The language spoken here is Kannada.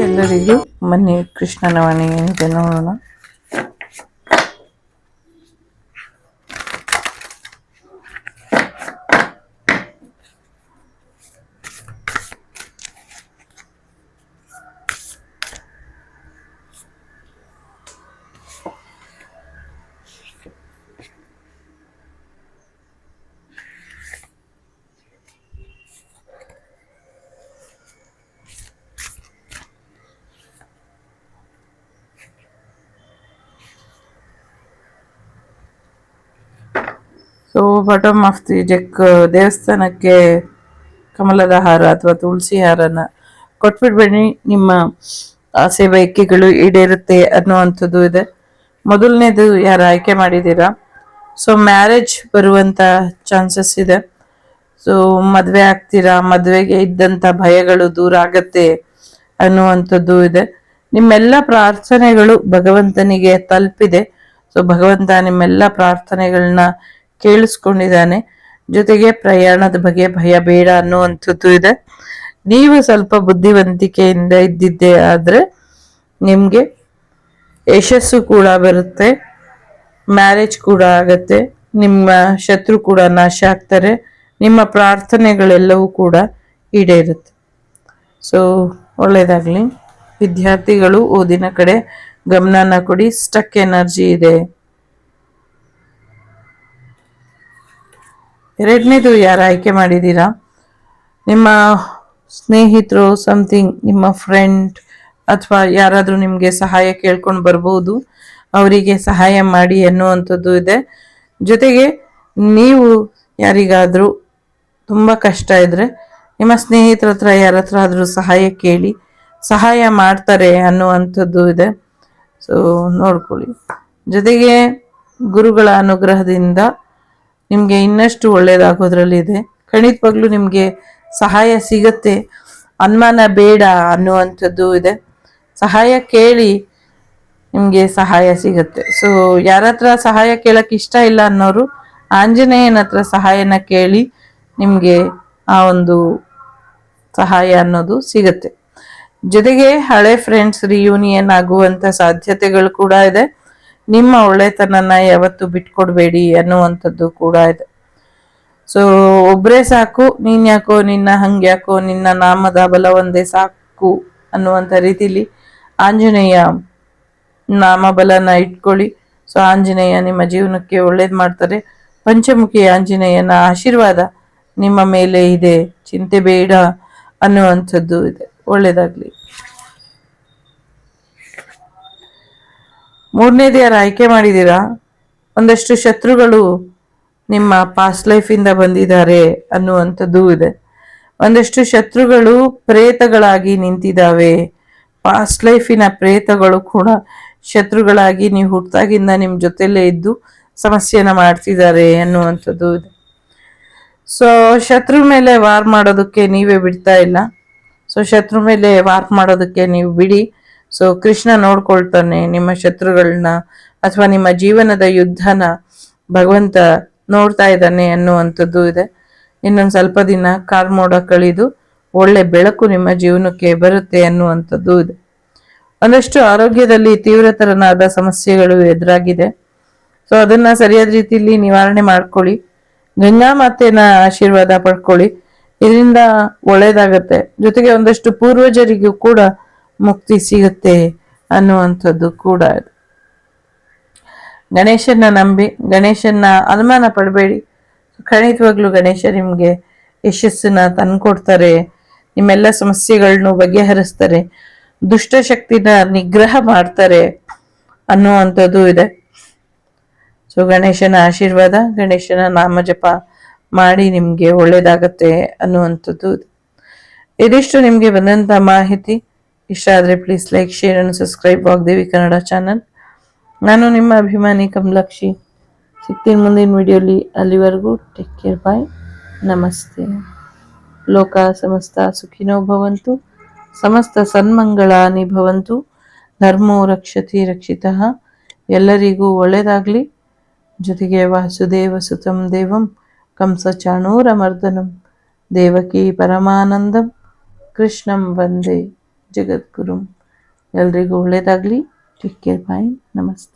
ಎಲ್ಲರಿಗೂ ಬನ್ನಿ ಕೃಷ್ಣನ ವಾಣಿ ಏನಿದೆ ನೋಡೋಣ. So bottom of the deck, ದೇವಸ್ಥಾನಕ್ಕೆ ಕಮಲದ ಹಾರ ಅಥವಾ ತುಳಸಿ ಹಾರನ ಕೊಟ್ಬಿಡ್ಬೇಡಿ, ನಿಮ್ಮ ಆಸೆ ಬಯಕೆಗಳು ಈಡೇರುತ್ತೆ ಅನ್ನುವಂಥದ್ದು ಇದೆ. ಮೊದಲನೇದು ಯಾರು ಆಯ್ಕೆ ಮಾಡಿದ್ದೀರಾ, ಸೊ ಮ್ಯಾರೇಜ್ ಬರುವಂತ ಚಾನ್ಸಸ್ ಇದೆ. ಸೊ ಮದುವೆ ಆಗ್ತೀರಾ, ಮದುವೆಗೆ ಇದ್ದಂಥ ಭಯಗಳು ದೂರ ಆಗತ್ತೆ ಅನ್ನುವಂಥದ್ದು ಇದೆ. ನಿಮ್ಮೆಲ್ಲ ಪ್ರಾರ್ಥನೆಗಳು ಭಗವಂತನಿಗೆ ತಲುಪಿದೆ. ಸೊ ಭಗವಂತ ನಿಮ್ಮೆಲ್ಲ ಪ್ರಾರ್ಥನೆಗಳನ್ನ ಕೇಳಿಸ್ಕೊಂಡಿದ್ದಾನೆ. ಜೊತೆಗೆ ಪ್ರಯಾಣದ ಬಗ್ಗೆ ಭಯ ಬೇಡ ಅನ್ನುವಂಥದ್ದು ಇದೆ. ನೀವು ಸ್ವಲ್ಪ ಬುದ್ಧಿವಂತಿಕೆಯಿಂದ ಇದ್ದಿದ್ದೆ ಆದ್ರೆ ನಿಮ್ಗೆ ಯಶಸ್ಸು ಕೂಡ ಬರುತ್ತೆ, ಮ್ಯಾರೇಜ್ ಕೂಡ ಆಗತ್ತೆ, ನಿಮ್ಮ ಶತ್ರು ಕೂಡ ನಾಶ ಆಗ್ತಾರೆ, ನಿಮ್ಮ ಪ್ರಾರ್ಥನೆಗಳೆಲ್ಲವೂ ಕೂಡ ಈಡೇರುತ್ತೆ. ಸೊ ಒಳ್ಳೇದಾಗ್ಲಿ. ವಿದ್ಯಾರ್ಥಿಗಳು ಓದಿನ ಕಡೆ ಗಮನನ ಕೊಡಿ. ಸ್ಟಕ್ ಎನರ್ಜಿ ಇದೆ. ಎರಡನೇದು ಯಾರು ಆಯ್ಕೆ ಮಾಡಿದ್ದೀರಾ, ನಿಮ್ಮ ಸ್ನೇಹಿತರು, ಸಮಥಿಂಗ್ ನಿಮ್ಮ ಫ್ರೆಂಡ್ ಅಥವಾ ಯಾರಾದರೂ ನಿಮಗೆ ಸಹಾಯ ಕೇಳ್ಕೊಂಡು ಬರ್ಬೋದು, ಅವರಿಗೆ ಸಹಾಯ ಮಾಡಿ ಅನ್ನುವಂಥದ್ದು ಇದೆ. ಜೊತೆಗೆ ನೀವು ಯಾರಿಗಾದರೂ ತುಂಬ ಕಷ್ಟ ಇದ್ರೆ ನಿಮ್ಮ ಸ್ನೇಹಿತರ ಹತ್ರ ಯಾರ ಹತ್ರ ಆದರೂ ಸಹಾಯ ಕೇಳಿ, ಸಹಾಯ ಮಾಡ್ತಾರೆ ಅನ್ನುವಂಥದ್ದು ಇದೆ. ಸೊ ನೋಡ್ಕೊಳ್ಳಿ. ಜೊತೆಗೆ ಗುರುಗಳ ಅನುಗ್ರಹದಿಂದ ನಿಮಗೆ ಇನ್ನಷ್ಟು ಒಳ್ಳೇದಾಗೋದ್ರಲ್ಲಿ ಇದೆ. ಖಂಡಿತವಾಗ್ಲೂ ನಿಮಗೆ ಸಹಾಯ ಸಿಗತ್ತೆ, ಅನುಮಾನ ಬೇಡ ಅನ್ನುವಂಥದ್ದು ಇದೆ. ಸಹಾಯ ಕೇಳಿ, ನಿಮಗೆ ಸಹಾಯ ಸಿಗತ್ತೆ. ಸೊ ಯಾರ ಹತ್ರ ಸಹಾಯ ಕೇಳಕ್ಕೆ ಇಷ್ಟ ಇಲ್ಲ ಅನ್ನೋರು ಆಂಜನೇಯನ ಹತ್ರ ಸಹಾಯನ ಕೇಳಿ, ನಿಮಗೆ ಆ ಒಂದು ಸಹಾಯ ಅನ್ನೋದು ಸಿಗತ್ತೆ. ಜೊತೆಗೆ ಹಳೆ ಫ್ರೆಂಡ್ಸ್ ರಿಯೂನಿಯನ್ ಆಗುವಂತ ಸಾಧ್ಯತೆಗಳು ಕೂಡ ಇದೆ. ನಿಮ್ಮ ಒಳ್ಳೆತನನ ಯಾವತ್ತು ಬಿಟ್ಕೊಡ್ಬೇಡಿ ಅನ್ನುವಂಥದ್ದು ಕೂಡ ಇದೆ. ಸೊ ಒಬ್ರೇ ಸಾಕು, ನೀನ್ ಯಾಕೋ, ನಿನ್ನ ಹಂಗ್ಯಾಕೋ, ನಿನ್ನ ನಾಮದ ಬಲ ಒಂದೇ ಸಾಕು ಅನ್ನುವಂಥ ರೀತಿಲಿ ಆಂಜನೇಯ ನಾಮಬಲನ ಇಟ್ಕೊಳ್ಳಿ. ಸೊ ಆಂಜನೇಯ ನಿಮ್ಮ ಜೀವನಕ್ಕೆ ಒಳ್ಳೇದು ಮಾಡ್ತಾರೆ. ಪಂಚಮುಖಿ ಆಂಜನೇಯನ ಆಶೀರ್ವಾದ ನಿಮ್ಮ ಮೇಲೆ ಇದೆ, ಚಿಂತೆ ಬೇಡ ಅನ್ನುವಂಥದ್ದು ಇದೆ. ಒಳ್ಳೇದಾಗ್ಲಿ. ಮೂರನೇದು ಯಾರು ಆಯ್ಕೆ ಮಾಡಿದ್ದೀರಾ, ಒಂದಷ್ಟು ಶತ್ರುಗಳು ನಿಮ್ಮ ಪಾಸ್ಟ್ ಲೈಫಿಂದ ಬಂದಿದ್ದಾರೆ ಅನ್ನುವಂಥದ್ದು ಇದೆ. ಒಂದಷ್ಟು ಶತ್ರುಗಳು ಪ್ರೇತಗಳಾಗಿ ನಿಂತಿದ್ದಾವೆ. ಪಾಸ್ಟ್ ಲೈಫಿನ ಪ್ರೇತಗಳು ಕೂಡ ಶತ್ರುಗಳಾಗಿ ನೀವು ಹುಟ್ಟಾಗಿಂದ ನಿಮ್ಮ ಜೊತೆಲೇ ಇದ್ದು ಸಮಸ್ಯೆನ ಮಾಡ್ತಿದ್ದಾರೆ ಅನ್ನುವಂಥದ್ದು ಇದೆ. ಸೊ ಶತ್ರು ಮೇಲೆ ವಾರ್ ಮಾಡೋದಕ್ಕೆ ನೀವೇ ಬಿಡ್ತಾ ಇಲ್ಲ. ಸೊ ಶತ್ರು ಮೇಲೆ ವಾರ್ ಮಾಡೋದಕ್ಕೆ ನೀವು ಬಿಡಿ. ಸೊ ಕೃಷ್ಣ ನೋಡ್ಕೊಳ್ತಾನೆ ನಿಮ್ಮ ಶತ್ರುಗಳನ್ನ, ಅಥವಾ ನಿಮ್ಮ ಜೀವನದ ಯುದ್ಧನ ಭಗವಂತ ನೋಡ್ತಾ ಇದ್ದಾನೆ ಅನ್ನುವಂಥದ್ದು ಇದೆ. ಇನ್ನೊಂದು ಸ್ವಲ್ಪ ದಿನ ಕಾರ್ಮೋಡ ಕಳೆದು ಒಳ್ಳೆ ಬೆಳಕು ನಿಮ್ಮ ಜೀವನಕ್ಕೆ ಬರುತ್ತೆ ಅನ್ನುವಂಥದ್ದು ಇದೆ. ಒಂದಷ್ಟು ಆರೋಗ್ಯದಲ್ಲಿ ತೀವ್ರತರನಾದ ಸಮಸ್ಯೆಗಳು ಎದುರಾಗಿದೆ. ಸೊ ಅದನ್ನ ಸರಿಯಾದ ರೀತಿಯಲ್ಲಿ ನಿವಾರಣೆ ಮಾಡ್ಕೊಳ್ಳಿ. ಗಂಗಾ ಮಾತೆನ ಆಶೀರ್ವಾದ ಪಡ್ಕೊಳ್ಳಿ, ಇದರಿಂದ ಒಳ್ಳೇದಾಗತ್ತೆ. ಜೊತೆಗೆ ಒಂದಷ್ಟು ಪೂರ್ವಜರಿಗೂ ಕೂಡ ಮುಕ್ತಿ ಸಿಗುತ್ತೆ ಅನ್ನುವಂಥದ್ದು ಕೂಡ ಇದೆ. ಗಣೇಶನ ನಂಬಿ, ಗಣೇಶನ ಅನುಮಾನ ಪಡಬೇಡಿ. ಖಂಡಿತವಾಗ್ಲೂ ಗಣೇಶ ನಿಮಗೆ ಯಶಸ್ಸನ್ನ ತಂದ್ಕೊಡ್ತಾರೆ, ನಿಮ್ಮೆಲ್ಲ ಸಮಸ್ಯೆಗಳನ್ನು ಬಗೆಹರಿಸ್ತಾರೆ, ದುಷ್ಟಶಕ್ತಿನ ನಿಗ್ರಹ ಮಾಡ್ತಾರೆ ಅನ್ನುವಂಥದ್ದು ಇದೆ. ಸೊ ಗಣೇಶನ ಆಶೀರ್ವಾದ, ಗಣೇಶನ ನಾಮ ಜಪ ಮಾಡಿ ನಿಮಗೆ ಒಳ್ಳೇದಾಗತ್ತೆ ಅನ್ನುವಂಥದ್ದು ಇದೆ. ಇದಿಷ್ಟು ನಿಮಗೆ ಬಂದಂಥ ಮಾಹಿತಿ. ಇಷ್ಟ ಆದರೆ please like, share and subscribe Vagdevi Kannada channel. ನಾನು ನಿಮ್ಮ ಅಭಿಮಾನಿ ಕಮಲಾಕ್ಷಿ. ಸಿಗ್ತೀನಿ ಮುಂದಿನ ವಿಡಿಯೋಲಿ. ಅಲ್ಲಿವರೆಗೂ ಟೇಕ್ ಕೇರ್, ಬಾಯ್, ನಮಸ್ತೆ. ಲೋಕ ಸಮಸ್ತ ಸುಖಿನೋ ಭವಂತು, ಸಮಸ್ತ ಸನ್ಮಂಗಳಾನಿ ಭವಂತು, ಧರ್ಮೋ ರಕ್ಷತಿ ರಕ್ಷಿತಃ. ಎಲ್ಲರಿಗೂ ಒಳ್ಳೆಯದಾಗಲಿ. ಜೊತೆಗೆ ವಾಸುದೇವ ಸುತಂ ದೇವಂ ಕಂಸ ಚಾಣೂರ ಮರ್ದನಂ ದೇವಕಿ ಪರಮಾನಂದಂ ಕೃಷ್ಣಂ ವಂದೇ ಜಗದ್ಗುರುಂ. ಎಲ್ರಿಗೂ ಒಳ್ಳೆಯದಾಗಲಿ. Take care. ಬಾಯ್. ನಮಸ್ತೆ.